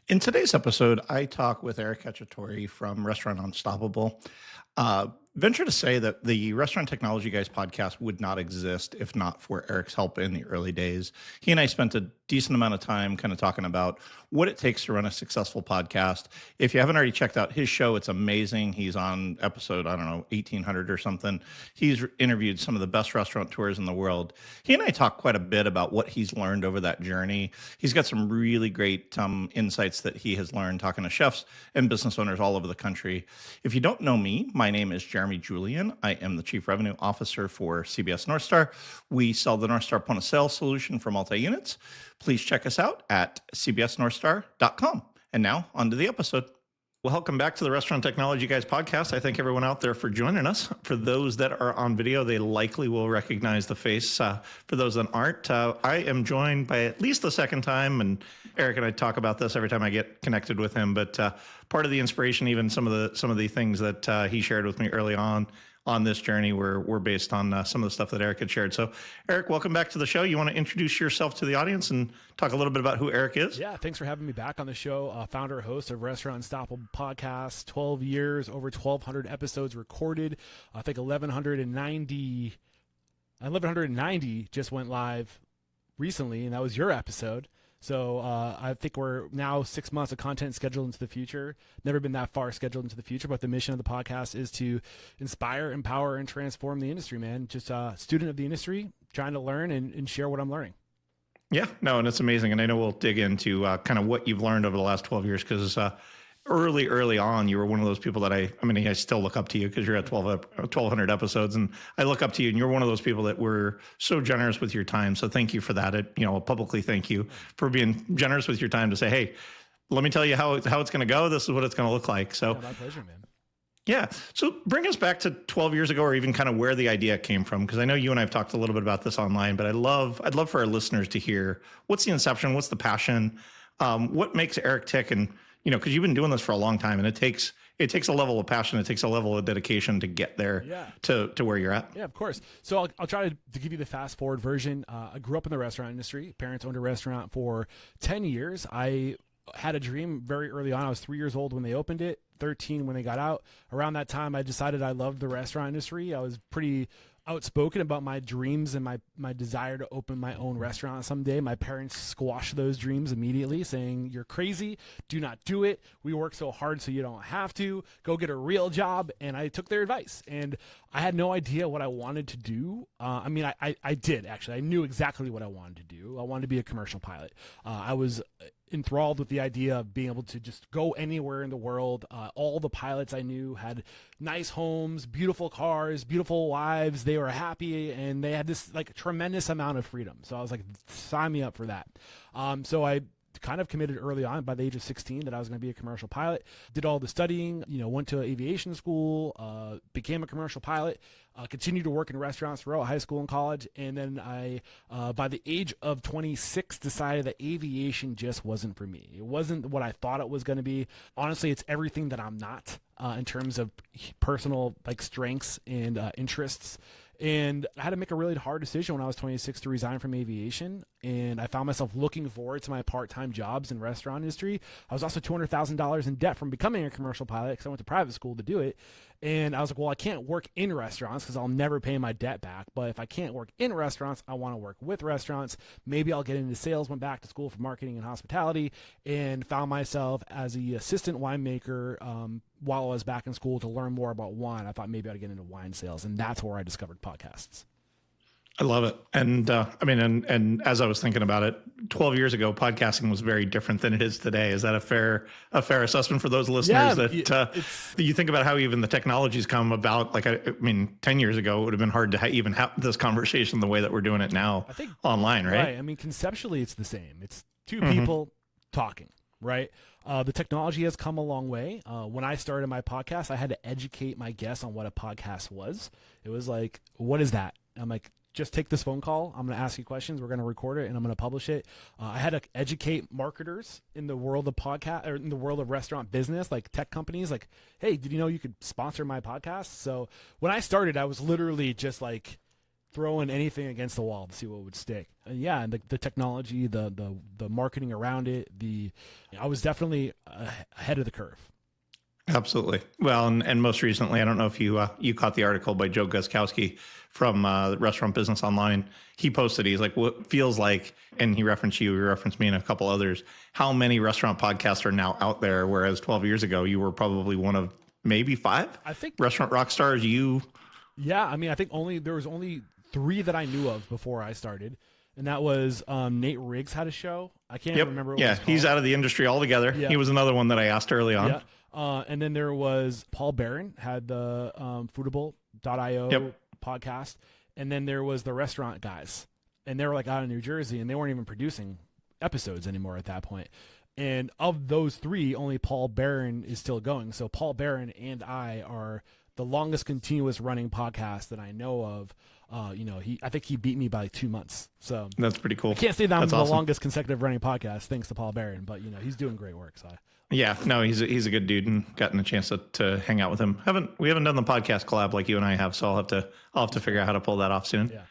In today's episode, I talk with Eric Cacciatore from Restaurant Unstoppable. Venture to say that the Restaurant Technology Guys podcast would not exist if not for Eric's help in the early days. He and I spent a decent amount of time kind of talking about what it takes to run a successful podcast. If you haven't already checked out his show, it's amazing. He's on episode, I don't know, 1800 or something. He's interviewed some of the best restaurateurs in the world. He and I talk quite a bit about what he's learned over that journey. He's got some really great insights that he has learned talking to chefs and business owners all over the country. If you don't know me, my name is Jeremy Julian. I am the Chief Revenue Officer for CBS North Star. We sell the North Star point of sale solution for multi-units. Please check us out at cbsnorthstar.com. And now, on to the episode. Welcome back to the Restaurant Technology Guys podcast. I thank everyone out there for joining us. For those that are on video, they likely will recognize the face. For those that aren't, I am joined by at least the second time, and Eric and I talk about this every time I get connected with him. But part of the inspiration, even some of the things that he shared with me early on this journey were based on some of the stuff that Eric had shared. So, Eric, welcome back to the show. You want to introduce yourself to the audience and talk a little bit about who Eric is? Yeah, thanks for having me back on the show. Founder and host of Restaurant Unstoppable podcast, 12 years, over 1,200 episodes recorded. I think 1,190 just went live recently, and that was your episode. So I think we're now 6 months of content scheduled into the future. Never been that far scheduled into the future, but the mission of the podcast is to inspire, empower, and transform the industry, man. Just a student of the industry, trying to learn and share what I'm learning. Yeah, no, and it's amazing. And I know we'll dig into kind of what you've learned over the last 12 years because early on, you were one of those people that I still look up to you because you're at 1,200 episodes, and I look up to you, and you're one of those people that were so generous with your time. So thank you for that. I'll publicly thank you for being generous with your time to say, hey, let me tell you how it's going to go. This is what it's going to look like. So yeah, my pleasure, man. Yeah. So bring us back to 12 years ago, or even kind of where the idea came from, because I know you and I have talked a little bit about this online, but I'd love for our listeners to hear what's the inception, what's the passion, what makes Eric tick, and because you've been doing this for a long time, and it takes a level of passion, it takes a level of dedication to get there to where you're at. Yeah, of course. So I'll try to give you the fast forward version. I grew up in the restaurant industry. Parents owned a restaurant for 10 years. I had a dream very early on. I was 3 years old when they opened it, 13 when they got out. Around that time, I decided I loved the restaurant industry. I was pretty outspoken about my dreams and my desire to open my own restaurant someday. My parents squashed those dreams immediately, saying, "You're crazy. Do not do it. We work so hard so you don't have to. Go get a real job." And I took their advice, and I had no idea what I wanted to do. I did, actually. I knew exactly what I wanted to do. I wanted to be a commercial pilot. I was enthralled with the idea of being able to just go anywhere in the world. All the pilots I knew had nice homes, beautiful cars, beautiful wives. They were happy, and they had this tremendous amount of freedom. So I was like, sign me up for that. So I kind of committed early on by the age of 16 that I was going to be a commercial pilot. Did all the studying, went to aviation school, became a commercial pilot, continued to work in restaurants throughout high school and college. And then I, by the age of 26, decided that aviation just wasn't for me. It wasn't what I thought it was going to be. Honestly, it's everything that I'm not in terms of personal strengths and interests. And I had to make a really hard decision when I was 26 to resign from aviation. And I found myself looking forward to my part-time jobs in restaurant industry. I was also $200,000 in debt from becoming a commercial pilot because I went to private school to do it. And I was like, well, I can't work in restaurants because I'll never pay my debt back. But if I can't work in restaurants, I want to work with restaurants. Maybe I'll get into sales. Went back to school for marketing and hospitality and found myself as the assistant winemaker while I was back in school to learn more about wine. I thought maybe I'd get into wine sales, and that's where I discovered podcasts. I love it. And and as I was thinking about it, 12 years ago, podcasting was very different than it is today. Is that a fair assessment for those listeners that you think about how even the technology's come about? 10 years ago, it would have been hard to even have this conversation the way that we're doing it now, I think, online, right? Right. Conceptually, it's the same. It's two people talking, right? The technology has come a long way. When I started my podcast, I had to educate my guests on what a podcast was. It was like, what is that? I'm like, just take this phone call. I'm going to ask you questions. We're going to record it, and I'm going to publish it. I had to educate marketers in the world of podcast, or in the world of restaurant business, like tech companies. Like, hey, did you know you could sponsor my podcast? So when I started, I was literally just throwing anything against the wall to see what would stick. And yeah, and the technology, the marketing around it, I was definitely ahead of the curve. Absolutely. Well, and most recently, I don't know if you caught the article by Joe Guskowski from Restaurant Business Online. He posted, he's like, what feels like, and he referenced you, he referenced me and a couple others, how many restaurant podcasts are now out there, whereas 12 years ago, you were probably one of maybe 5 I think restaurant rock stars. Yeah, I mean, I think there was only 3 that I knew of before I started, and that was Nate Riggs had a show. I can't even remember what it was called. He's out of the industry altogether. Yeah. He was another one that I asked early on. Yeah. And then there was Paul Barron had the Foodable.io podcast. And then there was the Restaurant Guys. And they were like out in New Jersey, and they weren't even producing episodes anymore at that point. And of those 3, only Paul Barron is still going. So Paul Barron and I are the longest continuous running podcast that I know of. I think he beat me by 2 months. So that's pretty cool. I can't say that I'm the awesome. longest consecutive running podcast thanks to Paul Barron, but he's doing great work. So yeah, no, he's a good dude, and gotten a chance to hang out with him. We haven't done the podcast collab like you and I have, so I'll have to figure out how to pull that off soon. Yeah.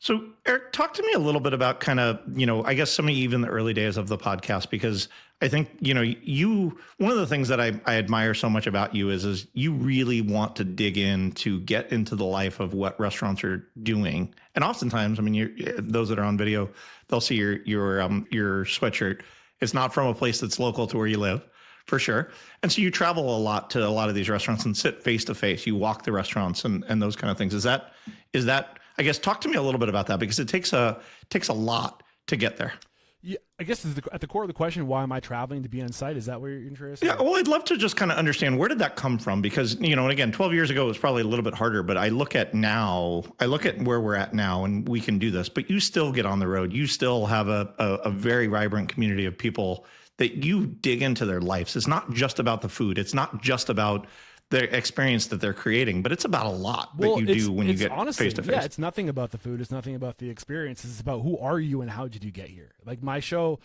So Eric, talk to me a little bit about kind of, I guess some of even the early days of the podcast, because I think, one of the things that I admire so much about you is you really want to dig in to get into the life of what restaurants are doing. And oftentimes, I mean, those that are on video, they'll see your sweatshirt. It's not from a place that's local to where you live, for sure. And so you travel a lot to a lot of these restaurants and sit face to face. You walk the restaurants and those kind of things. Is that, I guess, talk to me a little bit about that, because it takes a lot to get there. Yeah, I guess at the core of the question, why am I traveling to be on site? Is that where you're interested? Yeah, well, I'd love to just kind of understand, where did that come from? Because, and again, 12 years ago, it was probably a little bit harder, but I look at where we're at now, and we can do this, but you still get on the road. You still have a very vibrant community of people that you dig into their lives. It's not just about the food. It's not just about the experience that they're creating, but it's about a lot that you do when you get face to face. Yeah, it's nothing about the food. It's nothing about the experience. It's about who are you and how did you get here? Like, my show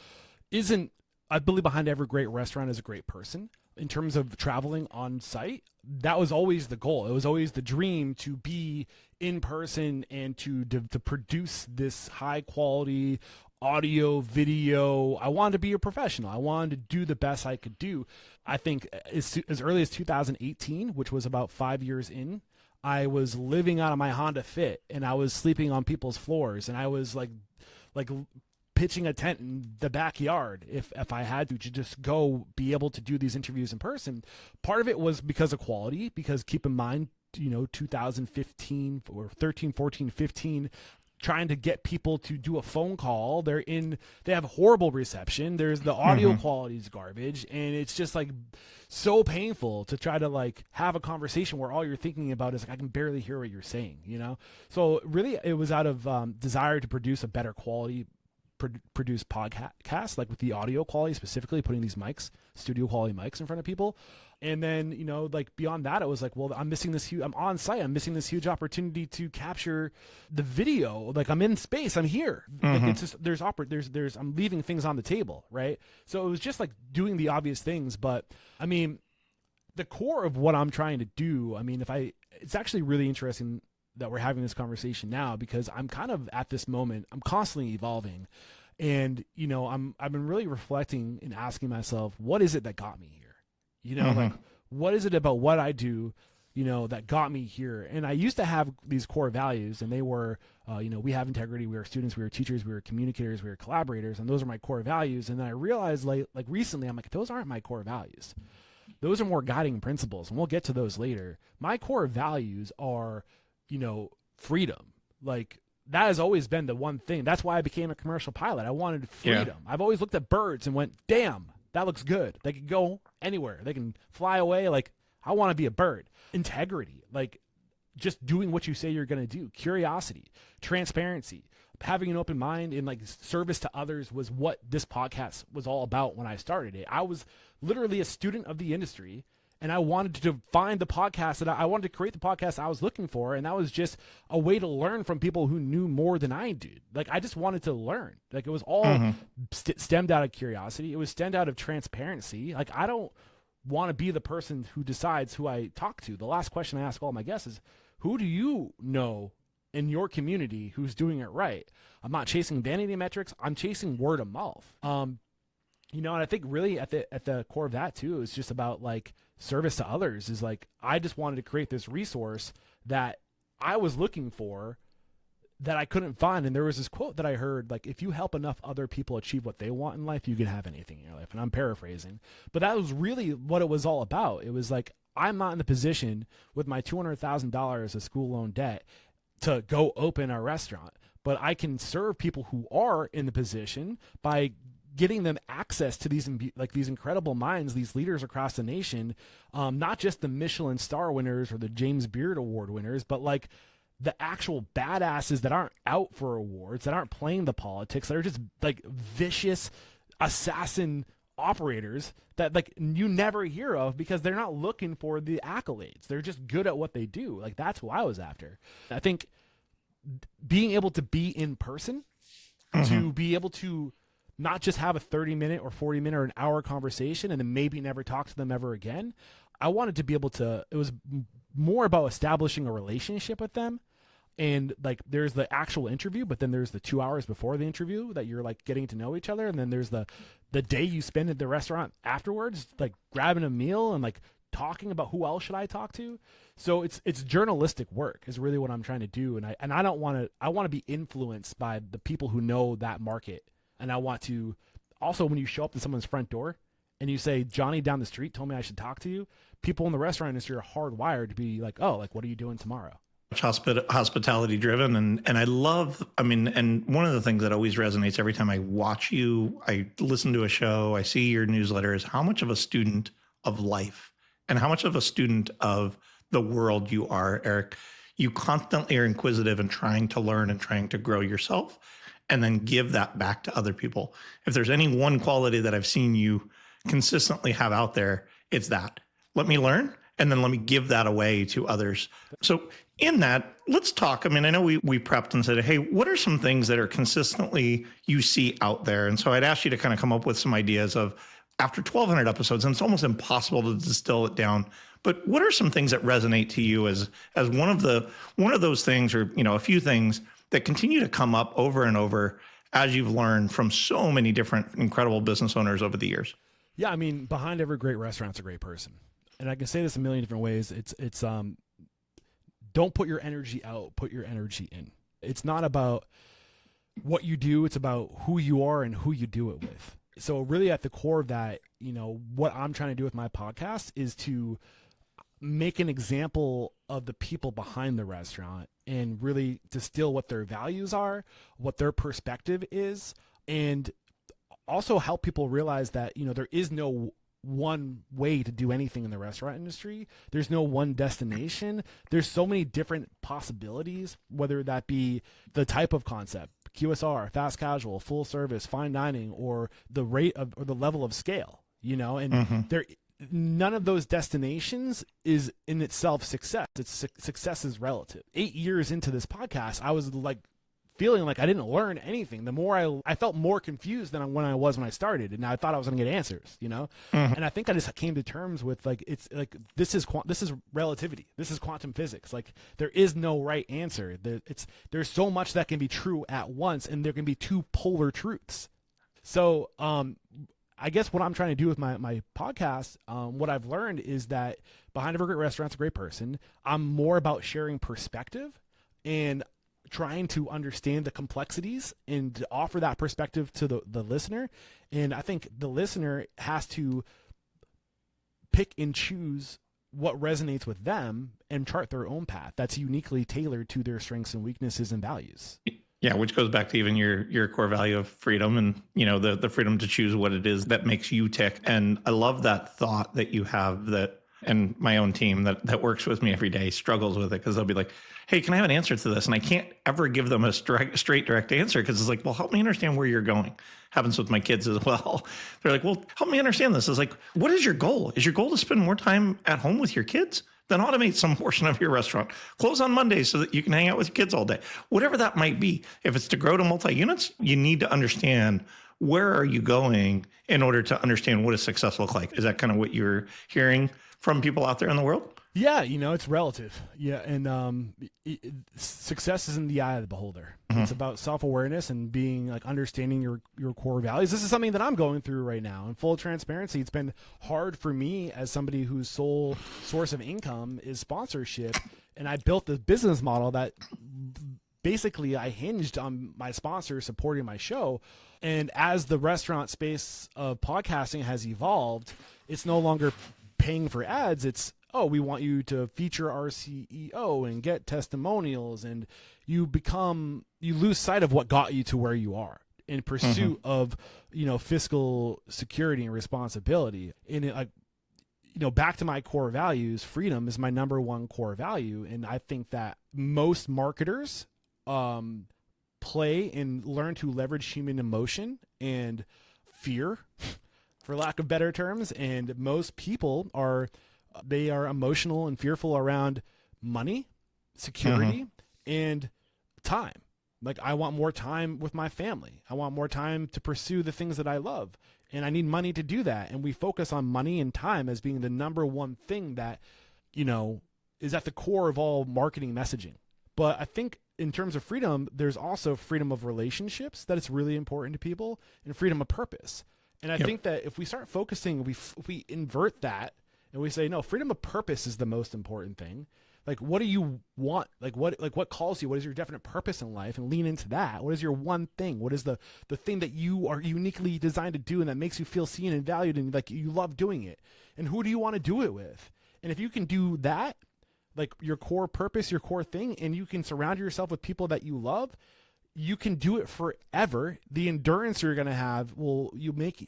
isn't, I believe behind every great restaurant is a great person. In terms of traveling on site, that was always the goal. It was always the dream to be in person and to produce this high quality audio, video. I wanted to be a professional. I wanted to do the best I could do. I think as early as 2018, which was about 5 years in, I was living out of my Honda Fit, and I was sleeping on people's floors, and I was like pitching a tent in the backyard if I had to just go be able to do these interviews in person. Part of it was because of quality, because keep in mind, 2015 or 13, 14, 15, trying to get people to do a phone call. They have horrible reception. There's the audio quality is garbage. And it's just like so painful to try to have a conversation where all you're thinking about is I can barely hear what you're saying, So really it was out of desire to produce a better quality, produce podcast, with the audio quality, specifically putting these studio quality mics in front of people. And then, beyond that, it was like, well, I'm on site. I'm missing this huge opportunity to capture the video. I'm in space. I'm here. It's just, I'm leaving things on the table. Right. So it was just doing the obvious things. But I mean, the core of what I'm trying to do, it's actually really interesting that we're having this conversation now, because I'm kind of at this moment, I'm constantly evolving. And, I've been really reflecting and asking myself, what is it that got me here? What is it about what I do, that got me here? And I used to have these core values, and they were, we have integrity, we are students, we are teachers, we are communicators, we are collaborators, and those are my core values. And then I realized recently, I'm like, those aren't my core values. Those are more guiding principles, and we'll get to those later. My core values are, freedom. That has always been the one thing. That's why I became a commercial pilot. I wanted freedom. Yeah. I've always looked at birds and went, damn, that looks good. They can go anywhere. They can fly away. I want to be a bird. Integrity, just doing what you say you're going to do. Curiosity, transparency, having an open mind, and service to others was what this podcast was all about when I started it. I was literally a student of the industry, and I wanted to find the podcast that I wanted to create the podcast I was looking for. And that was just a way to learn from people who knew more than I did. I just wanted to learn. It was all stemmed out of curiosity. It was stemmed out of transparency. I don't want to be the person who decides who I talk to. The last question I ask all my guests is, who do you know in your community who's doing it right. I'm not chasing vanity metrics. I'm chasing word of mouth. And I think really at the core of that too is just about like service to others. Is like I just wanted to create this resource that I was looking for that I couldn't find. And there was this quote that I heard, like, if you help enough other people achieve what they want in life, you can have anything in your life. And I'm paraphrasing, but that was really what it was all about. It was like, I'm not in the position with my $200,000 of school loan debt to go open a restaurant, but I can serve people who are in the position by getting them access to these incredible minds, these leaders across the nation, not just the Michelin star winners or the James Beard Award winners, but like the actual badasses that aren't out for awards, that aren't playing the politics, that are just like vicious assassin operators that like you never hear of because they're not looking for the accolades. They're just good at what they do. Like that's who I was after. I think being able to be in person, to be able to not just have a 30-minute or 40-minute or an hour conversation and then maybe never talk to them ever again. I wanted to be able to, it was more about establishing a relationship with them. And like there's the actual interview, but then there's the 2 hours before the interview that you're like getting to know each other. And then there's the day you spend at the restaurant afterwards, like grabbing a meal and like talking about who else should I talk to. So it's journalistic work is really what I'm trying to do. And I want to be influenced by the people who know that market. And I want to also, when you show up to someone's front door and you say, Johnny down the street told me I should talk to you, people in the restaurant industry are hardwired to be like, oh, like, what are you doing tomorrow? Hospitality driven. And I love, and one of the things that always resonates every time I watch you, I listen to a show, I see your newsletter, is how much of a student of life and how much of a student of the world you are, Eric. You constantly are inquisitive and trying to learn and trying to grow yourself and then give that back to other people. If there's any one quality that I've seen you consistently have out there, it's that. Let me learn and then let me give that away to others. So in that, let's talk. I know we prepped and said, hey, what are some things that are consistently you see out there? And so I'd ask you to kind of come up with some ideas of, after 1,200 episodes, and it's almost impossible to distill it down, but what are some things that resonate to you as one of those things, or a few things that continue to come up over and over as you've learned from so many different incredible business owners over the years? Yeah, behind every great restaurant's a great person. And I can say this a million different ways. It's don't put your energy out, put your energy in. It's not about what you do, it's about who you are and who you do it with. So really at the core of that, what I'm trying to do with my podcast is to make an example of the people behind the restaurant and really distill what their values are, what their perspective is, and also help people realize that, there is no one way to do anything in the restaurant industry. There's no one destination. There's so many different possibilities, whether that be the type of concept, QSR, fast casual, full service, fine dining, or the rate of, or the level of scale, and none of those destinations is in itself success. Success is relative. 8 years into this podcast, I was like feeling like I didn't learn anything. The more I felt more confused than when I started, and I thought I was going to get answers, And I think I just came to terms with like, it's like, this is relativity. This is quantum physics. Like there is no right answer. There's so much that can be true at once, and there can be two polar truths. So, I guess what I'm trying to do with my podcast, what I've learned is that behind every great restaurant's a great person. I'm more about sharing perspective and trying to understand the complexities and to offer that perspective to the listener. And I think the listener has to pick and choose what resonates with them and chart their own path that's uniquely tailored to their strengths and weaknesses and values. Yeah, which goes back to even your core value of freedom and, the freedom to choose what it is that makes you tick. And I love that thought that you have, that, and my own team that works with me every day struggles with it, because they'll be like, hey, can I have an answer to this? And I can't ever give them a straight direct answer, because it's like, well, help me understand where you're going. Happens with my kids as well. They're like, well, help me understand this. It's like, what is your goal? Is your goal to spend more time at home with your kids? Then automate some portion of your restaurant. Close on Mondays so that you can hang out with your kids all day. Whatever that might be. If it's to grow to multi-units, you need to understand, where are you going in order to understand what does success look like? Is that kind of what you're hearing from people out there in the world? Yeah, it's relative. Yeah, and success is in the eye of the beholder. It's Hmm. about self-awareness and being like understanding your core values. This is something that I'm going through right now. In full transparency, it's been hard for me as somebody whose sole source of income is sponsorship, and I built a business model that basically I hinged on my sponsors supporting my show. And as the restaurant space of podcasting has evolved, it's no longer paying for ads. It's, oh, we want you to feature our CEO and get testimonials, and you lose sight of what got you to where you are in Hmm. pursuit of fiscal security and responsibility. And it, like, back to my core values, freedom is my number one core value. And I think that most marketers um, play and learn to leverage human emotion and fear, for lack of better terms. And most people they are emotional and fearful around money, Hmm. security, and time. Like, I want more time with my family. I want more time to pursue the things that I love. And I need money to do that. And we focus on money and time as being the number one thing that, you know, is at the core of all marketing messaging. But I think in terms of freedom, there's also freedom of relationships that it's really important to people, and freedom of purpose. And I Yep. think that if we start focusing, if we invert that and we say, no, freedom of purpose is the most important thing. Like, what do you want? What calls you? What is your definite purpose in life? And lean into that. What is your one thing? What is the thing that you are uniquely designed to do and that makes you feel seen and valued and like you love doing it? And who do you want to do it with? And if you can do that, like your core purpose, your core thing, and you can surround yourself with people that you love, you can do it forever. The endurance you're going to have will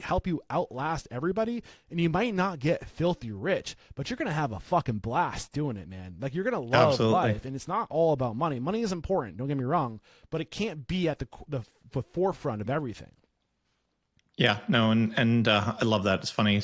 help you outlast everybody, and you might not get filthy rich, but you're going to have a fucking blast doing it, man. Like, you're going to love Absolutely. life, and it's not all about money. Money is important, don't get me wrong, but it can't be at the forefront of everything. Yeah, no, and I love that. It's funny.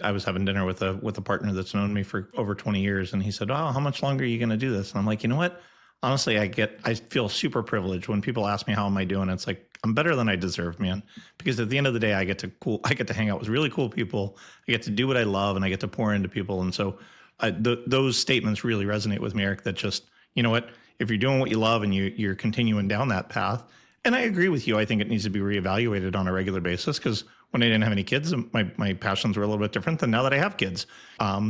I was having dinner with a partner that's known me for over 20 years, and he said, "Oh, how much longer are you going to do this?" And I'm like, you know what? Honestly, I feel super privileged when people ask me how am I doing. It's like I'm better than I deserve, man. Because at the end of the day, I get to hang out with really cool people. I get to do what I love, and I get to pour into people. And so, those statements really resonate with me, Eric. That just, you know what? If you're doing what you love and you're continuing down that path, and I agree with you. I think it needs to be reevaluated on a regular basis because when I didn't have any kids, my passions were a little bit different than now that I have kids.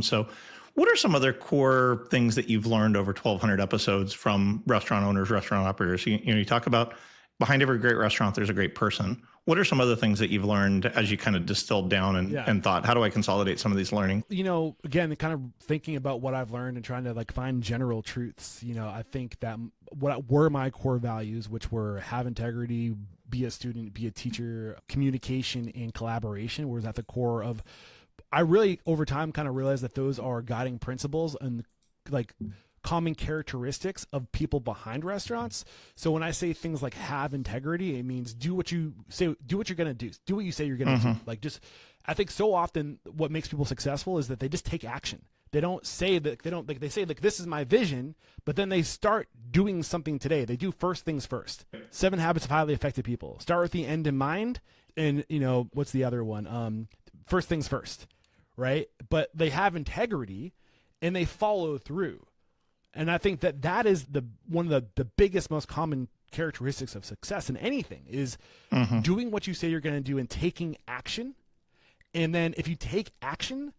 So, what are some other core things that you've learned over 1,200 episodes from restaurant owners, restaurant operators? You talk about behind every great restaurant, there's a great person. What are some other things that you've learned as you kind of distilled down Yeah. and thought, how do I consolidate some of these learning? Again, kind of thinking about what I've learned and trying to like find general truths. I think that what were my core values, which were have integrity, be a student, be a teacher, communication and collaboration, was at the core of. I really over time kind of realized that those are guiding principles and like common characteristics of people behind restaurants. So when I say things like have integrity, it means do what you say, do what you're going to do what you say you're going to do. Mm-hmm. Like, just, I think so often what makes people successful is that they just take action. They don't say that they don't like they say like this is my vision, but then they start doing something today. They do first things first. 7 Habits of Highly Effective People. Start with the end in mind. And what's the other one? First things first, right? But they have integrity and they follow through. And I think that is the one of the biggest, most common characteristics of success in anything is Mm-hmm. doing what you say you're going to do and taking action. And then if you take action,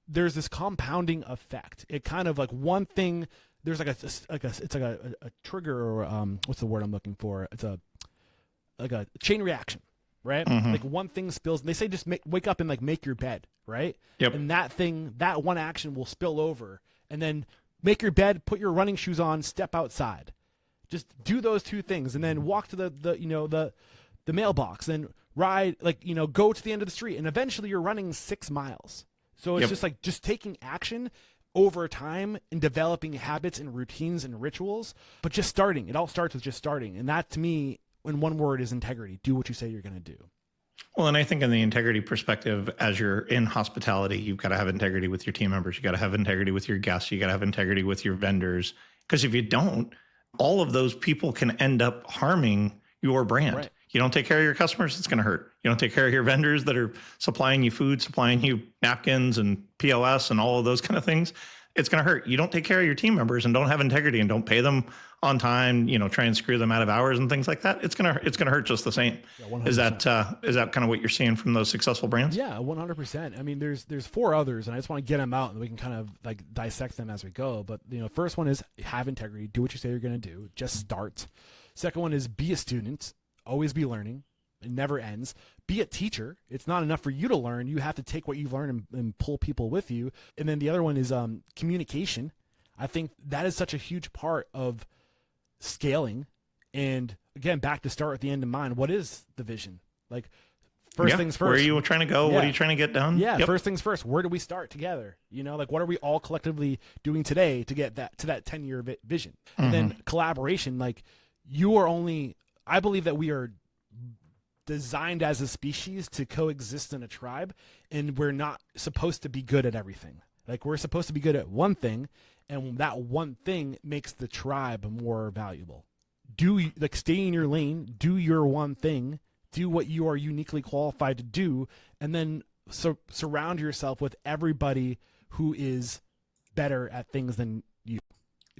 there's this compounding effect. It kind of like one thing. There's it's like a trigger or what's the word I'm looking for? It's like a chain reaction, right? Mm-hmm. Like one thing spills. They say just wake up and like make your bed, right? Yep. And that one action will spill over, and then make your bed, put your running shoes on, step outside. Just do those two things, and then walk to the mailbox, then ride go to the end of the street, and eventually you're running 6 miles. So it's Yep. just taking action over time and developing habits and routines and rituals, but just starting. It all starts with just starting, and that to me, in one word, is integrity. Do what you say you're going to do. Well, and I think in the integrity perspective, as you're in hospitality, you've got to have integrity with your team members. You got to have integrity with your guests. You got to have integrity with your vendors. Because if you don't, all of those people can end up harming your brand. Right. You don't take care of your customers, it's going to hurt. You don't take care of your vendors that are supplying you food, supplying you napkins and POS and all of those kind of things. it's going to hurt. You don't take care of your team members and don't have integrity and don't pay them on time, try and screw them out of hours and things like that. It's going to hurt just the same. Yeah, is that kind of what you're seeing from those successful brands? Yeah, 100%. I mean, there's 4 others, and I just want to get them out and we can kind of like dissect them as we go. But, first one is have integrity, do what you say you're going to do, just start. Second one is be a student, always be learning. It never ends. Be a teacher. It's not enough for you to learn. You have to take what you've learned and pull people with you. And then the other one is communication. I think that is such a huge part of scaling. And again, back to start with the end in mind. What is the vision? Like, first things first. Where are you trying to go? Yeah. What are you trying to get done? Yeah. First things first. Where do we start together? Like, what are we all collectively doing today to get that 10-year vision? And then collaboration. Like, I believe that we are designed as a species to coexist in a tribe, and we're not supposed to be good at everything. Like, we're supposed to be good at one thing, and that one thing makes the tribe more valuable. Stay in your lane, do your one thing, do what you are uniquely qualified to do, and then surround yourself with everybody who is better at things than you.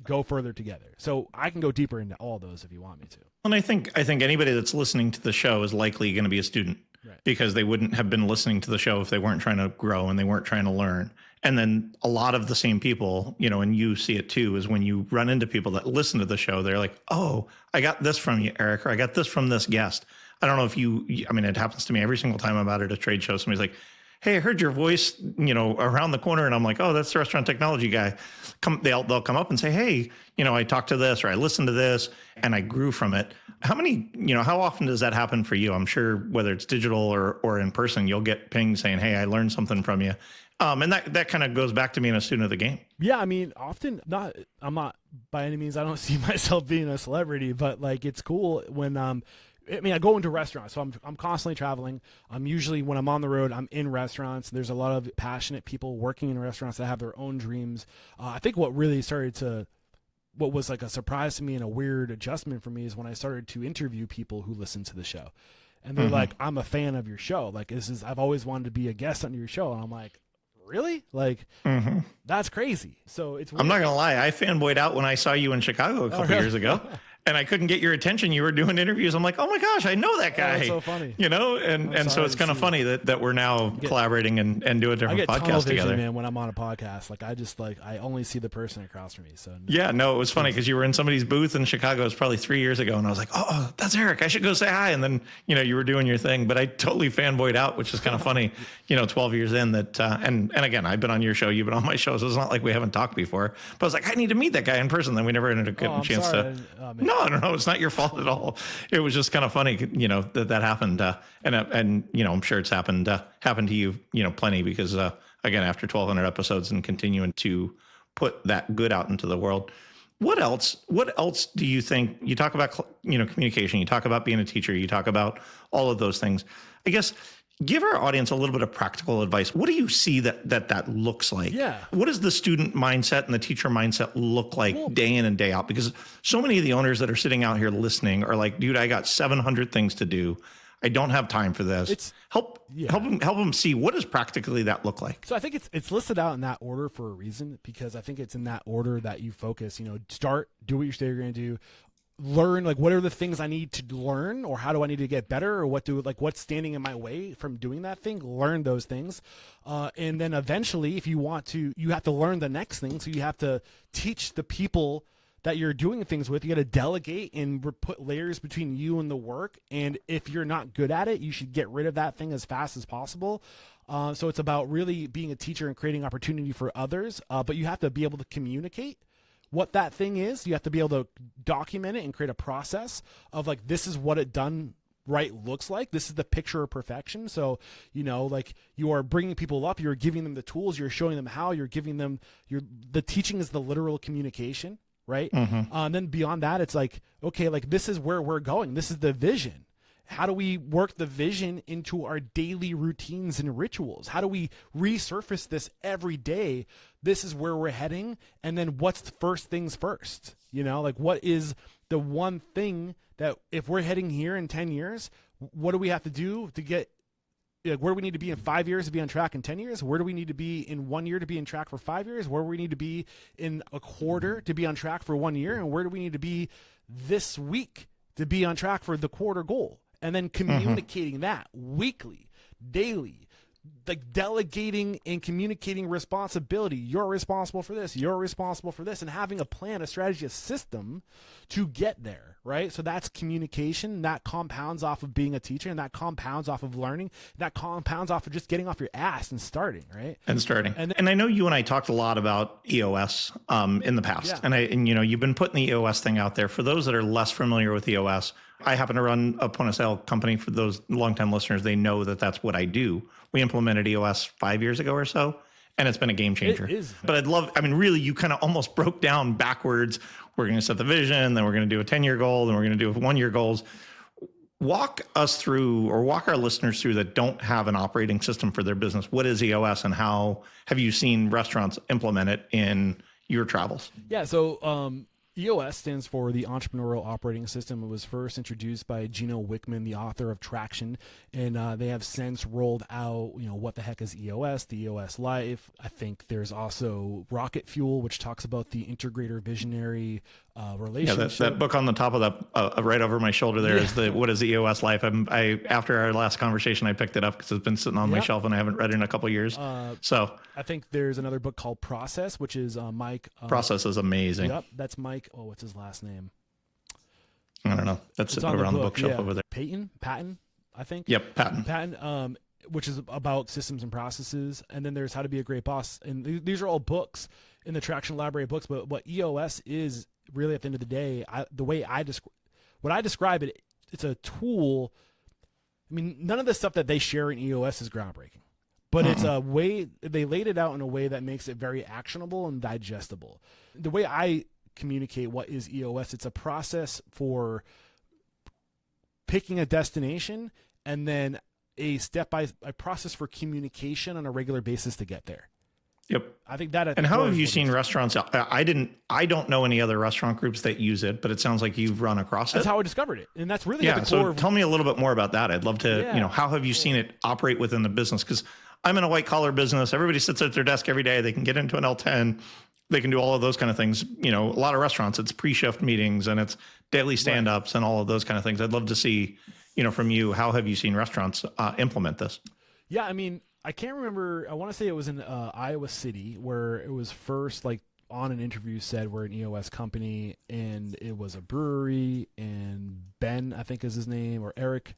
Go further together. So I can go deeper into all those if you want me to. And I think anybody that's listening to the show is likely going to be a student, right? Because they wouldn't have been listening to the show if they weren't trying to grow and they weren't trying to learn. And then a lot of the same people, and you see it too, is when you run into people that listen to the show, they're like, oh, I got this from you, Eric, or I got this from this guest. I don't know if it happens to me every single time I'm out at a trade show. Somebody's like, hey, I heard your voice, around the corner. And I'm like, oh, that's the restaurant technology guy. They'll come up and say, hey, I talked to this or I listened to this and I grew from it. How often does that happen for you? I'm sure whether it's digital or in person, you'll get pings saying, hey, I learned something from you. And that kind of goes back to being a student of the game. Yeah. I mean, often I'm not by any means, I don't see myself being a celebrity, but like, it's cool when, I go into restaurants, so I'm constantly traveling. I'm usually, when I'm on the road, I'm in restaurants. There's a lot of passionate people working in restaurants that have their own dreams. I think what was like a surprise to me and a weird adjustment for me is when I started to interview people who listen to the show. And they're like, I'm a fan of your show. Like, I've always wanted to be a guest on your show. And I'm like, really? Like, that's crazy. So it's weird. I'm not going to lie. I fanboyed out when I saw you in Chicago a couple years ago. And I couldn't get your attention. You were doing interviews. I'm like, oh my gosh, I know that guy. That's so funny. And so it's kind of funny that we're now collaborating and do a different podcast together. Man, when I'm on a podcast, like I only see the person across from me. So yeah, no, it was funny because you were in somebody's booth in Chicago. It was probably 3 years ago, and I was like, oh, that's Eric. I should go say hi. And then you were doing your thing, but I totally fanboyed out, which is kind of funny. 12 years in that, and again, I've been on your show, you've been on my show, so it's not like we haven't talked before. But I was like, I need to meet that guy in person. Then we never ended up getting a chance to. No, it's not your fault at all. It was just kind of funny, that happened. And I'm sure it's happened to you, plenty because, again, after 1,200 episodes and continuing to put that good out into the world. What else do you think? You talk about, communication, you talk about being a teacher, you talk about all of those things. I guess give our audience a little bit of practical advice. What do you see that looks like? Yeah. What does the student mindset and the teacher mindset look like day in and day out? Because so many of the owners that are sitting out here listening are like, dude, I got 700 things to do. I don't have time for this. Help them see, what does practically that look like? So I think it's listed out in that order for a reason, because I think it's in that order that you focus, start, do what you say you're going to do. Learn, like, what are the things I need to learn, or how do I need to get better, or what's standing in my way from doing that thing. Learn those things. And then eventually, if you want to, you have to learn the next thing. So you have to teach the people that you're doing things with. You got to delegate and put layers between you and the work. And if you're not good at it, you should get rid of that thing as fast as possible. So it's about really being a teacher and creating opportunity for others. But you have to be able to communicate what that thing is. You have to be able to document it and create a process of this is what it done right looks like. This is the picture of perfection. So, you are bringing people up, you're giving them the tools, you're showing them how, you're giving them the teaching is the literal communication, right? Then beyond that, it's like, okay, this is where we're going. This is the vision. How do we work the vision into our daily routines and rituals? How do we resurface this every day? This is where we're heading. And then what's the first things first? What is the one thing that if we're heading here in 10 years, what do we have to do to get like, where do we need to be in 5 years to be on track in 10 years? Where do we need to be in 1 year to be on track for 5 years? Where do we need to be in a quarter to be on track for 1 year? And where do we need to be this week to be on track for the quarter goal? And then communicating that weekly, daily, like delegating and communicating responsibility. You're responsible for this. You're responsible for this. And having a plan, a strategy, a system to get there, right? So that's communication. That compounds off of being a teacher, and that compounds off of learning. That compounds off of just getting off your ass and starting, right? And I know you and I talked a lot about EOS in the past. Yeah. And you've been putting the EOS thing out there. For those that are less familiar with EOS, I happen to run a point of sale company. For those longtime listeners, they know that that's what I do. We implemented EOS 5 years ago or so, and it's been a game changer. It is. But really, you kind of almost broke down backwards. We're going to set the vision, then we're going to do a 10-year goal, then we're going to do 1-year goals. Walk us through, or walk our listeners through that don't have an operating system for their business. What is EOS, and how have you seen restaurants implement it in your travels? Yeah, so EOS stands for the Entrepreneurial Operating System. It was first introduced by Gino Wickman, the author of Traction, and they have since rolled out, what the heck is EOS, the EOS Life. I think there's also Rocket Fuel, which talks about the Integrator Visionary relationship. Yeah, that book on the top of that, right over my shoulder there, is what is the EOS Life? After our last conversation, I picked it up because it's been sitting on my shelf and I haven't read it in a couple of years. So I think there's another book called Process, which is Mike. Process is amazing. Yep, that's Mike. Oh, what's his last name? I don't know. That's sitting over on the bookshelf over there. Patton, I think. Yep, Patton. Which is about systems and processes. And then there's How to Be a Great Boss. And these are all books in the Traction Library books. But what EOS is really, at the end of the day, what I describe it, it's a tool. I mean, none of the stuff that they share in EOS is groundbreaking, but it's a way, they laid it out in a way that makes it very actionable and digestible. The way I communicate what is EOS, it's a process for picking a destination and then a process for communication on a regular basis to get there. Yep. I think that. And how have you seen restaurants? I don't know any other restaurant groups that use it, but it sounds like you've run across it. That's how I discovered it. And that's really the core. So tell me a little bit more about that. I'd love to, how have you seen it operate within the business? Because I'm in a white collar business. Everybody sits at their desk every day. They can get into an L10. They can do all of those kind of things. A lot of restaurants, it's pre-shift meetings and it's daily stand-ups and all of those kind of things. I'd love to see, from you, how have you seen restaurants implement this? Yeah, I mean, I can't remember. I want to say it was in Iowa City where it was first, like, on an interview said we're an EOS company, and it was a brewery, and Ben, I think is his name, or Eric,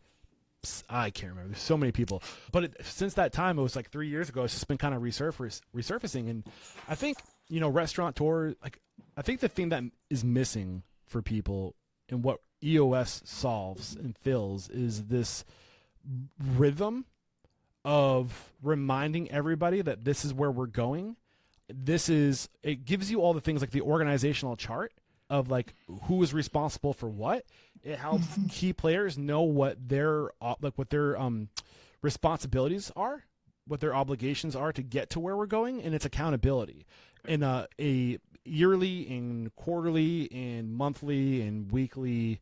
I can't remember. There's so many people. But since that time, it was like 3 years ago, it's just been kind of resurfacing. And I think, restaurateur, I think the thing that is missing for people and what EOS solves and fills is this rhythm of reminding everybody that this is where we're going. It gives you all the things like the organizational chart of like who is responsible for what. It helps key players know what their responsibilities are, what their obligations are to get to where we're going, and it's accountability. And a yearly and quarterly and monthly and weekly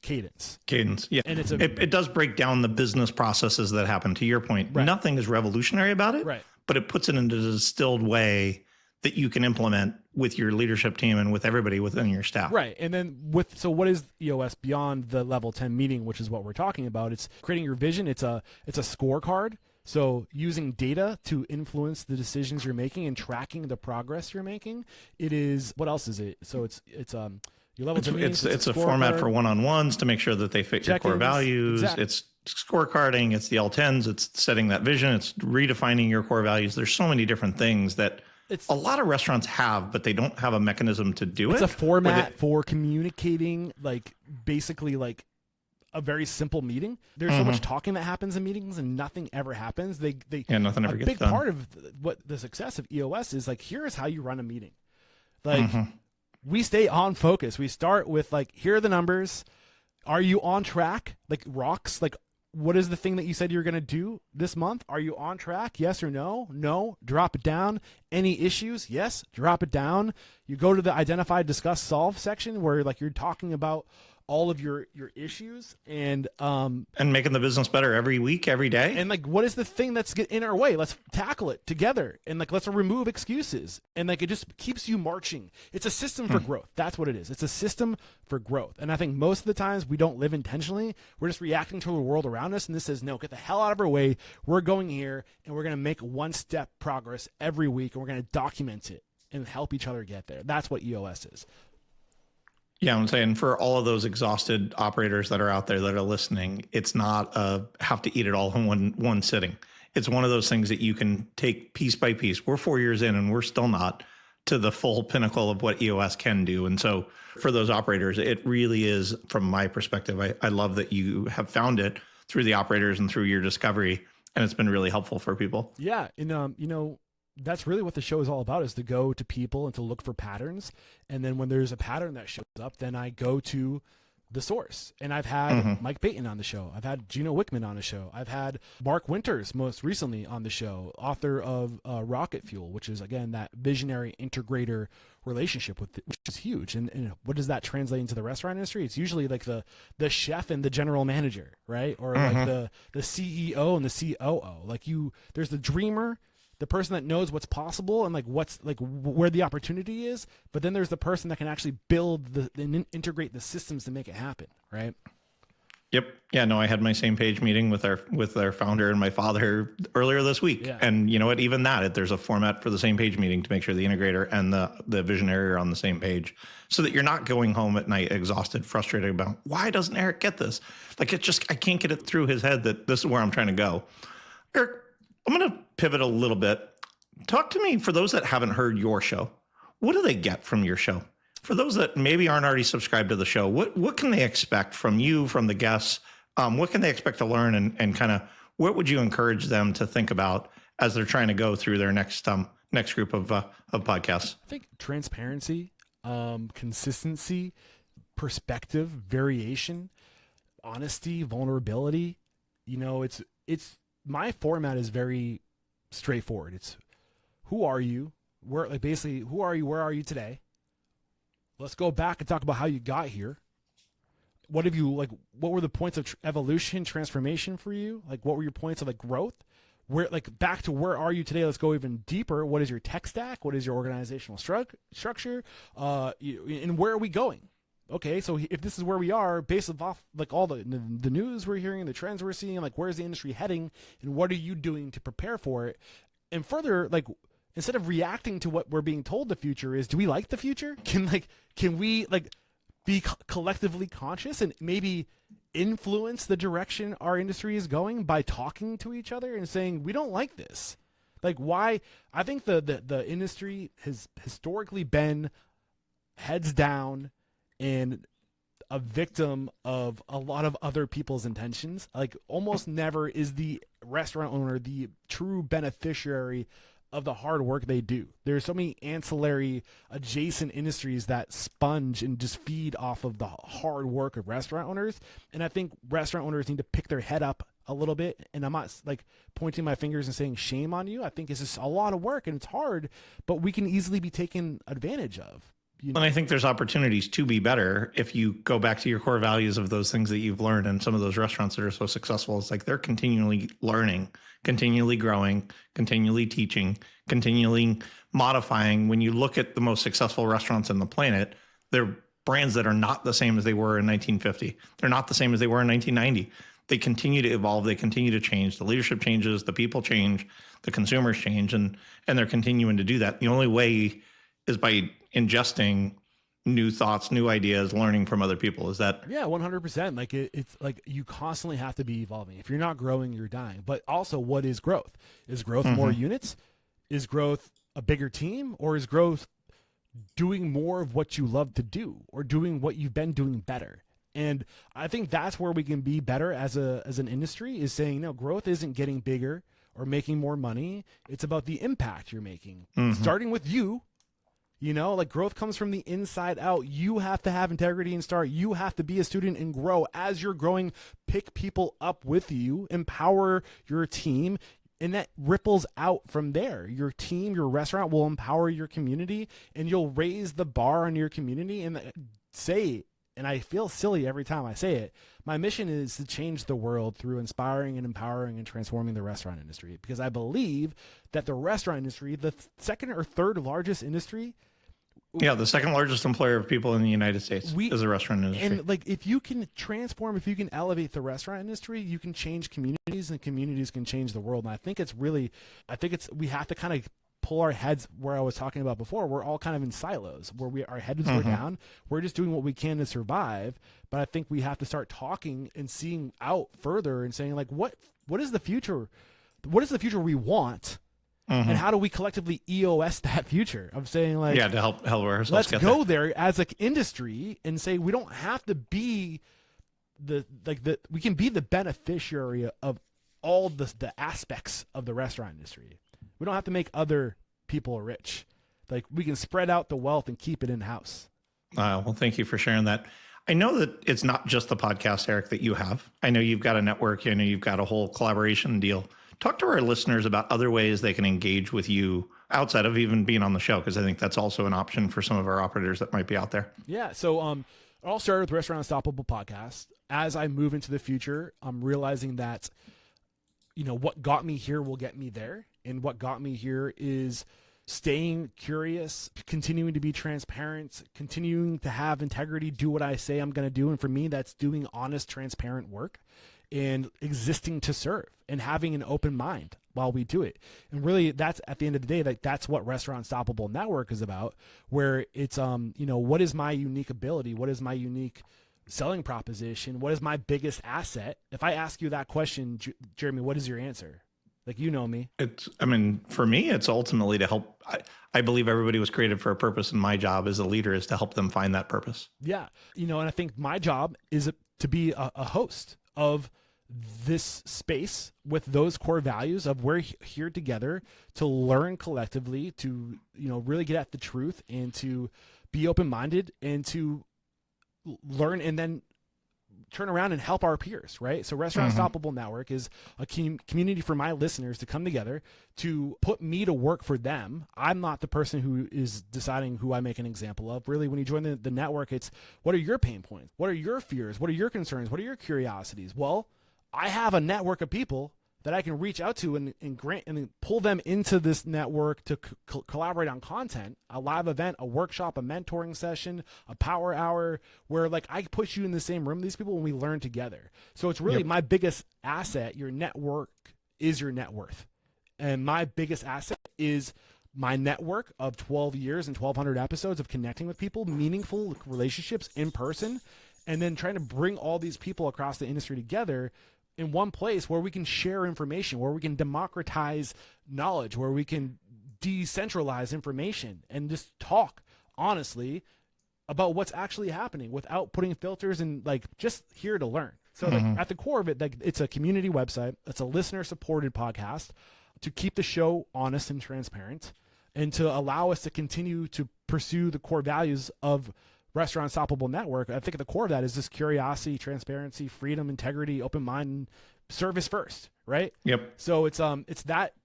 cadence, yeah. And it does break down the business processes that happen. To your point, right. Nothing is revolutionary about it, right? But it puts it into a distilled way that you can implement with your leadership team and with everybody within your staff, right? And then so what is EOS beyond the level 10 meeting, which is what we're talking about? It's creating your vision. It's a scorecard. So using data to influence the decisions you're making and tracking the progress you're making. It is, what else is it? So it's your level 10 meetings. It's a format for one-on-ones to make sure that they fit your core values. Exactly. It's scorecarding. It's the L10s. It's setting that vision. It's redefining your core values. There's so many different things that a lot of restaurants have, but they don't have a mechanism to do it. It's a format for communicating, basically a very simple meeting. There's so much talking that happens in meetings and nothing ever happens. Nothing ever gets done. A big part of what the success of EOS is, here's how you run a meeting. We stay on focus. We start with here are the numbers. Are you on track? Rocks. What is the thing that you said you're going to do this month? Are you on track? Yes or no? No. Drop it down. Any issues? Yes. Drop it down. You go to the identify, discuss, solve section where you're talking about all of your issues, and making the business better every week, every day. and like, what is the thing that's in our way? Let's tackle it together, and like, let's remove excuses, and like, it just keeps you marching. It's a system for growth. That's what it is. It's a system for growth. And I think most of the times we don't live intentionally. We're just reacting to the world around us, and this says, no, get the hell out of our way. We're going here, and we're going to make one step progress every week, and we're going to document it and help each other get there. That's what EOS is. Yeah, I'm saying for all of those exhausted operators that are out there that are listening, it's not have to eat it all in one sitting. It's one of those things that you can take piece by piece. We're 4 years in and we're still not to the full pinnacle of what EOS can do. And so for those operators, it really is, from my perspective, I love that you have found it through the operators and through your discovery. And it's been really helpful for people. Yeah. And, that's really what the show is all about, is to go to people and to look for patterns. And then when there's a pattern that shows up, then I go to the source. And I've had Mike Baton on the show. I've had Gino Wickman on the show. I've had Mark Winters most recently on the show, author of Rocket Fuel, which is, again, that visionary integrator relationship which is huge. And what does that translate into the restaurant industry? It's usually like the chef and the general manager, right? Or like the CEO and the COO. Like there's the dreamer, the person that knows what's possible and like what's like where the opportunity is, but then there's the person that can actually build and integrate the systems to make it happen, right? Yep. Yeah, no, I had my same page meeting with our founder and my father earlier this week. Yeah. And you know what, even that, there's a format for the same page meeting to make sure the integrator and the visionary are on the same page, so that you're not going home at night exhausted, frustrated about, why doesn't Eric get this? Like, I can't get it through his head that this is where I'm trying to go. Eric, I'm going to pivot a little bit. Talk to me, for those that haven't heard your show, what do they get from your show? For those that maybe aren't already subscribed to the show, what can they expect from you, from the guests? What can they expect to learn, and kind of what would you encourage them to think about as they're trying to go through their next group of podcasts? I think transparency, consistency, perspective, variation, honesty, vulnerability. It's my format is very straightforward. It's, who are you? Where, like, basically, who are you? Where are you today? Let's go back and talk about how you got here. What were the points of evolution, transformation for you? Like, what were your points of like growth? Where, like, back to where are you today? Let's go even deeper. What is your tech stack? What is your organizational structure? And where are we going? Okay, so if this is where we are, based off like all the news we're hearing, the trends we're seeing, like, where's the industry heading, and what are you doing to prepare for it? And further, like, instead of reacting to what we're being told the future is, do we like the future? Can we like be collectively conscious and maybe influence the direction our industry is going by talking to each other and saying, we don't like this? Like, why? I think the industry has historically been heads down and a victim of a lot of other people's intentions. Like, almost never is the restaurant owner the true beneficiary of the hard work they do. There's so many ancillary adjacent industries that sponge and just feed off of the hard work of restaurant owners. And I think restaurant owners need to pick their head up a little bit. And I'm not like pointing my fingers and saying shame on you. I think it's just a lot of work and it's hard, but we can easily be taken advantage of. And I think there's opportunities to be better if you go back to your core values of those things that you've learned. And some of those restaurants that are so successful, it's like they're continually learning, continually growing, continually teaching, continually modifying. When you look at the most successful restaurants on the planet, they're brands that are not the same as they were in 1950. They're not the same as they were in 1990. They continue to evolve. They continue to change. The leadership changes, the people change, the consumers change, and they're continuing to do that. The only way is by ingesting new thoughts, new ideas, learning from other people. Is that? Yeah, 100%. Like it's like you constantly have to be evolving. If you're not growing, you're dying. But also, what is growth? Is growth more units? Is growth a bigger team? Or is growth doing more of what you love to do, or doing what you've been doing better? And I think that's where we can be better as an industry, is saying, no, growth isn't getting bigger or making more money. It's about the impact you're making, starting with you. Like, growth comes from the inside out. You have to have integrity and start. You have to be a student and grow. As you're growing, pick people up with you, empower your team, and that ripples out from there. Your team, your restaurant will empower your community, and you'll raise the bar on your community and say, and I feel silly every time I say it, my mission is to change the world through inspiring and empowering and transforming the restaurant industry, because I believe that the restaurant industry, the second or third largest industry. Yeah, the second largest employer of people in the United States is the restaurant industry. And like, if you can transform, if you can elevate the restaurant industry, you can change communities, and communities can change the world. And I think we have to kind of pull our heads where I was talking about before. We're all kind of in silos where our heads are down. We're just doing what we can to survive. But I think we have to start talking and seeing out further and saying, like, what is the future? What is the future we want? And how do we collectively EOS that future of saying, like, to help ourselves let's get go there as an industry and say, we don't have to be we can be the beneficiary of all the aspects of the restaurant industry. We don't have to make other people rich. Like, we can spread out the wealth and keep it in house. Well, thank you for sharing that. I know that it's not just the podcast, Eric, that you have. I know you've got a network. I know you've got a whole collaboration deal. Talk to our listeners about other ways they can engage with you outside of even being on the show, because I think that's also an option for some of our operators that might be out there. Yeah. So it all started with Restaurant Unstoppable podcast. As I move into the future, I'm realizing that, what got me here will get me there. And what got me here is staying curious, continuing to be transparent, continuing to have integrity, do what I say I'm going to do. And for me, that's doing honest, transparent work and existing to serve and having an open mind while we do it. And really, that's at the end of the day, like, that's what Restaurant Unstoppable Network is about, where it's, what is my unique ability? What is my unique selling proposition? What is my biggest asset? If I ask you that question, Jeremy, what is your answer? Like, you know me. For me, it's ultimately to help. I believe everybody was created for a purpose, and my job as a leader is to help them find that purpose. Yeah. And I think my job is to be a host of this space with those core values of we're here together to learn collectively, to, really get at the truth and to be open-minded and to learn and then turn around and help our peers, right? So Restaurant Unstoppable Network is a community for my listeners to come together to put me to work for them. I'm not the person who is deciding who I make an example of. Really, when you join the network, it's, what are your pain points? What are your fears? What are your concerns? What are your curiosities? Well, I have a network of people that I can reach out to and grant and pull them into this network to collaborate on content, a live event, a workshop, a mentoring session, a power hour, where, like, I push you in the same room with these people and we learn together. So it's really my biggest asset. Your network is your net worth. And my biggest asset is my network of 12 years and 1,200 episodes of connecting with people, meaningful relationships in person, and then trying to bring all these people across the industry together in one place where we can share information, where we can democratize knowledge, where we can decentralize information and just talk honestly about what's actually happening without putting filters and, like, just here to learn. So like, at the core of it, like, it's a community website. It's a listener supported podcast to keep the show honest and transparent and to allow us to continue to pursue the core values of Restaurant Unstoppable Network. I think at the core of that is just curiosity, transparency, freedom, integrity, open mind, service first, right? Yep. So it's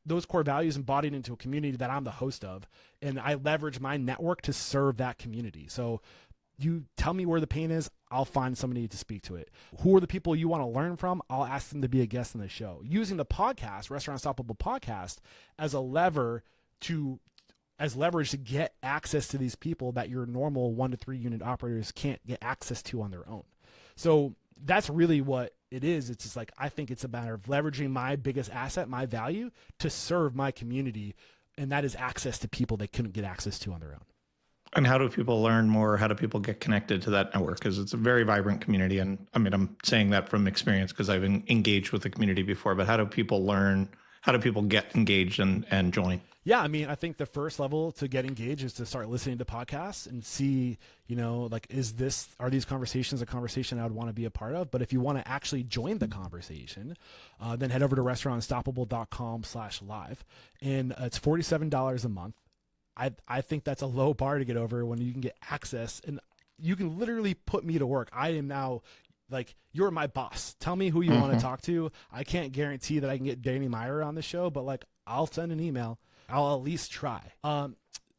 those core values embodied into a community that I'm the host of, and I leverage my network to serve that community. So you tell me where the pain is, I'll find somebody to speak to it. Who are the people you want to learn from? I'll ask them to be a guest on the show. Using the podcast, Restaurant Unstoppable Podcast, as leverage to get access to these people that your normal 1 to 3 unit operators can't get access to on their own. So that's really what it is. It's just like, I think it's a matter of leveraging my biggest asset, my value, to serve my community. And that is access to people they couldn't get access to on their own. And how do people learn more? How do people get connected to that network? Because it's a very vibrant community. And I'm saying that from experience because I've engaged with the community before, but how do people learn? How do people get engaged and join? Yeah, I think the first level to get engaged is to start listening to podcasts and see, like, are these conversations a conversation I would want to be a part of? But if you want to actually join the conversation, then head over to restaurantunstoppable.com/live. And it's $47 a month. I think that's a low bar to get over when you can get access and you can literally put me to work. I am now, like, you're my boss. Tell me who you want to talk to. I can't guarantee that I can get Danny Meyer on the show, but, like, I'll send an email. I'll at least try.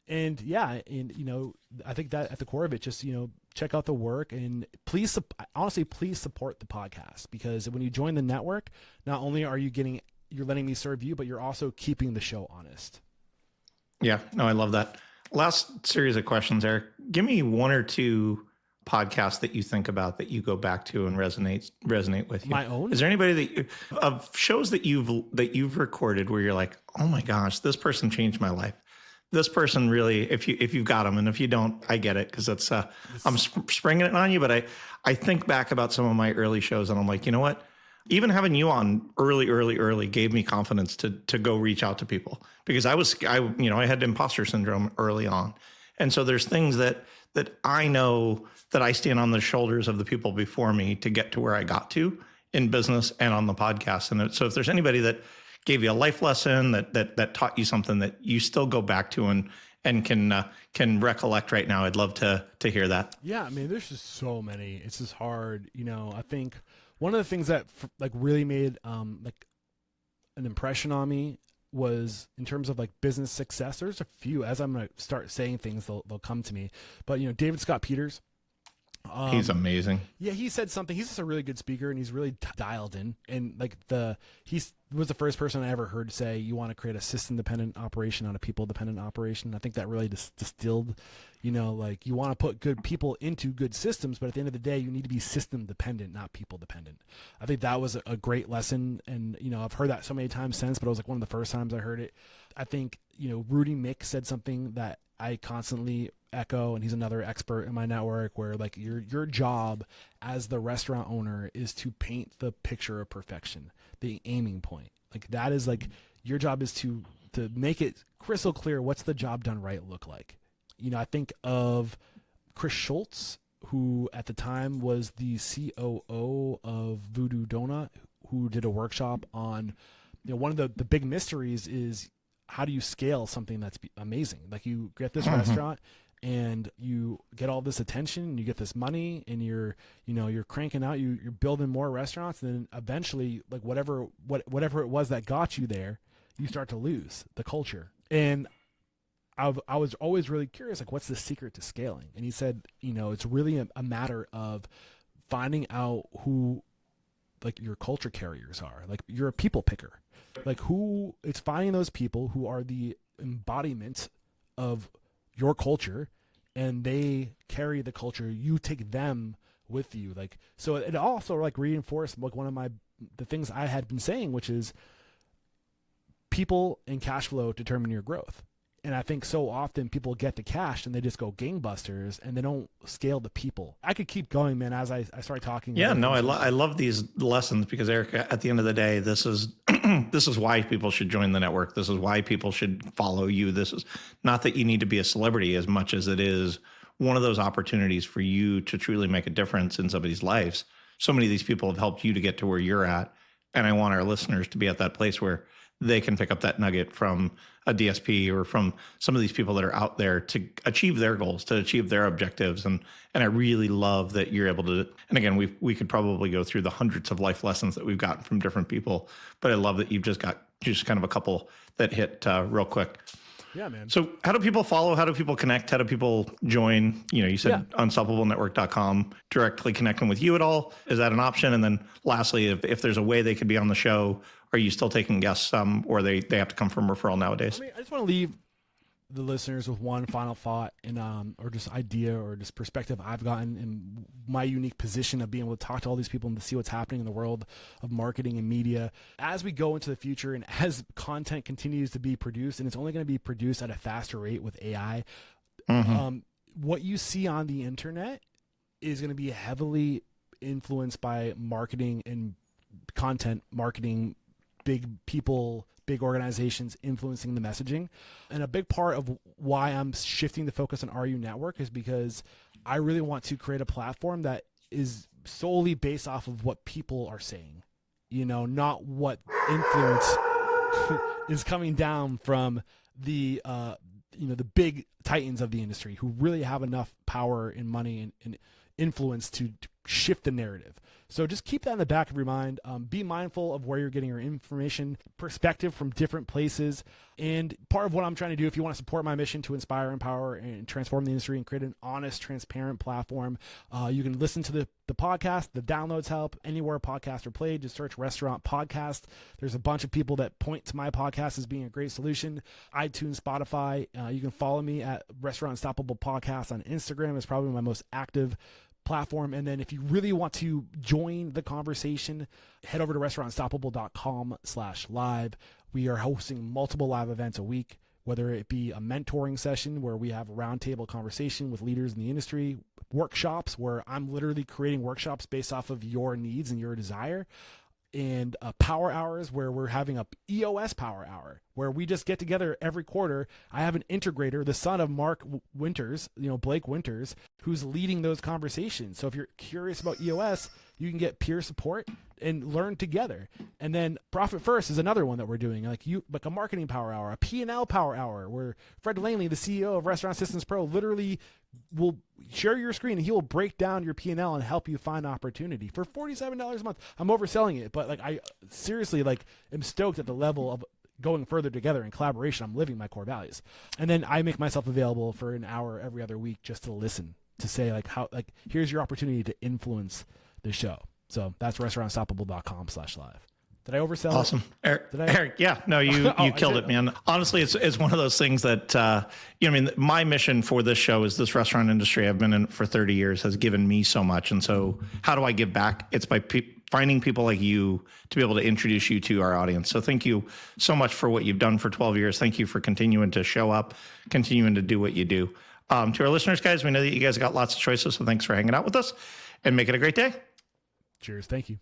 And yeah, and I think that at the core of it, just check out the work, and please, honestly, please support the podcast, because when you join the network, not only are you're letting me serve you, but you're also keeping the show honest. Yeah, no, I love that. Last series of questions, Eric. Give me one or two podcasts that you think about that you go back to and resonate with you. My own? Is there anybody of shows that you've recorded where you're like, oh my gosh, this person changed my life? This person really, if you've got them, and if you don't, I get it, because it's I'm springing it on you. But I think back about some of my early shows, and I'm like, you know what? Even having you on early gave me confidence to go reach out to people, because I had imposter syndrome early on. And so there's things that I know that I stand on the shoulders of the people before me to get to where I got to in business and on the podcast. And so if there's anybody that gave you a life lesson, that taught you something that you still go back to and can recollect right now, I'd love to hear that. Yeah, I mean, there's just so many. It's just hard. I think one of the things that really made like an impression on me was in terms of like business success. There's a few, as I'm going to start saying things, they'll come to me. But David Scott Peters. He's amazing. Yeah, he said something. He's just a really good speaker, and he's really dialed in. And like he was the first person I ever heard say, you want to create a system-dependent operation, not a people-dependent operation. I think that really distilled, like you want to put good people into good systems, but at the end of the day, you need to be system-dependent, not people-dependent. I think that was a great lesson, and I've heard that so many times since, but it was like one of the first times I heard it. I think Rudy Mick said something that I constantly echo, and he's another expert in my network, where like your job as the restaurant owner is to paint the picture of perfection, the aiming point. Like that is like your job is to make it crystal clear what's the job done right look like. I think of Chris Schultz, who at the time was the COO of Voodoo Donut, who did a workshop on one of the big mysteries is, how do you scale something that's amazing? Like you get this restaurant and you get all this attention, and you get this money, and you're cranking out, you're building more restaurants, and then eventually, like whatever it was that got you there, you start to lose the culture. And I was always really curious, like, what's the secret to scaling? And he said, it's really a matter of finding out who like your culture carriers are. Like you're a people picker. Like it's finding those people who are the embodiment of your culture, and they carry the culture. You take them with you. Like, so it also like reinforced like one of the things I had been saying, which is people and cash flow determine your growth. And I think so often people get to cash and they just go gangbusters, and they don't scale the people. I could keep going, man, as I start talking. Yeah, no, I love these lessons, because Eric, at the end of the day, this is this is why people should join the network. This is why people should follow you. This is not that you need to be a celebrity as much as it is one of those opportunities for you to truly make a difference in somebody's lives. So many of these people have helped you to get to where you're at. And I want our listeners to be at that place where they can pick up that nugget from a DSP or from some of these people that are out there to achieve their goals, to achieve their objectives. And I really love that you're able to, and again, we could probably go through the hundreds of life lessons that we've gotten from different people, but I love that you've just got kind of a couple that hit real quick. Yeah, man. So how do people follow? How do people connect? How do people join? You said unstoppablenetwork.com, directly connecting with you at all? Is that an option? And then lastly, if there's a way they could be on the show, are you still taking guests, or they have to come from referral nowadays? I just want to leave the listeners with one final thought, and or just idea, or just perspective I've gotten in my unique position of being able to talk to all these people and to see what's happening in the world of marketing and media as we go into the future, and as content continues to be produced, and it's only going to be produced at a faster rate with AI. What you see on the internet is going to be heavily influenced by marketing and content marketing, big people, big organizations influencing the messaging. And a big part of why I'm shifting the focus on RU Network is because I really want to create a platform that is solely based off of what people are saying, not what influence is coming down from the the big titans of the industry, who really have enough power and money and influence to shift the narrative. So just keep that in the back of your mind. Be mindful of where you're getting your information, perspective from different places. And part of what I'm trying to do, if you want to support my mission to inspire, empower, and transform the industry and create an honest, transparent platform, you can listen to the podcast. The downloads help. Anywhere podcasts are played, just search Restaurant Podcast. There's a bunch of people that point to my podcast as being a great solution. iTunes, Spotify. You can follow me at Restaurant Unstoppable Podcast on Instagram. It's probably my most active platform. And then if you really want to join the conversation, head over to restaurantunstoppable.com/live. We are hosting multiple live events a week, whether it be a mentoring session where we have a roundtable conversation with leaders in the industry, workshops where I'm literally creating workshops based off of your needs and your desire, and power hours where we're having a EOS power hour where we just get together every quarter. I have an integrator, the son of Mark Winters, Blake Winters, who's leading those conversations. So if you're curious about EOS, you can get peer support and learn together. And then Profit First is another one that we're doing, like a marketing power hour, a P&L power hour, where Fred Langley, the CEO of Restaurant Systems Pro, literally will share your screen and he will break down your P&L and help you find opportunity for $47 a month. I'm overselling it, but I seriously am stoked at the level of going further together in collaboration. I'm living my core values. And then I make myself available for an hour every other week just to listen, to say here's your opportunity to influence the show. So that's restaurantunstoppable.com/live. Did I oversell? Awesome. It? Eric, yeah, no, you killed it, man. Honestly, it's one of those things that, my mission for this show is this restaurant industry I've been in for 30 years has given me so much. And so how do I give back? It's by finding people like you to be able to introduce you to our audience. So thank you so much for what you've done for 12 years. Thank you for continuing to show up, continuing to do what you do. To our listeners, guys, we know that you guys got lots of choices. So thanks for hanging out with us and make it a great day. Cheers. Thank you.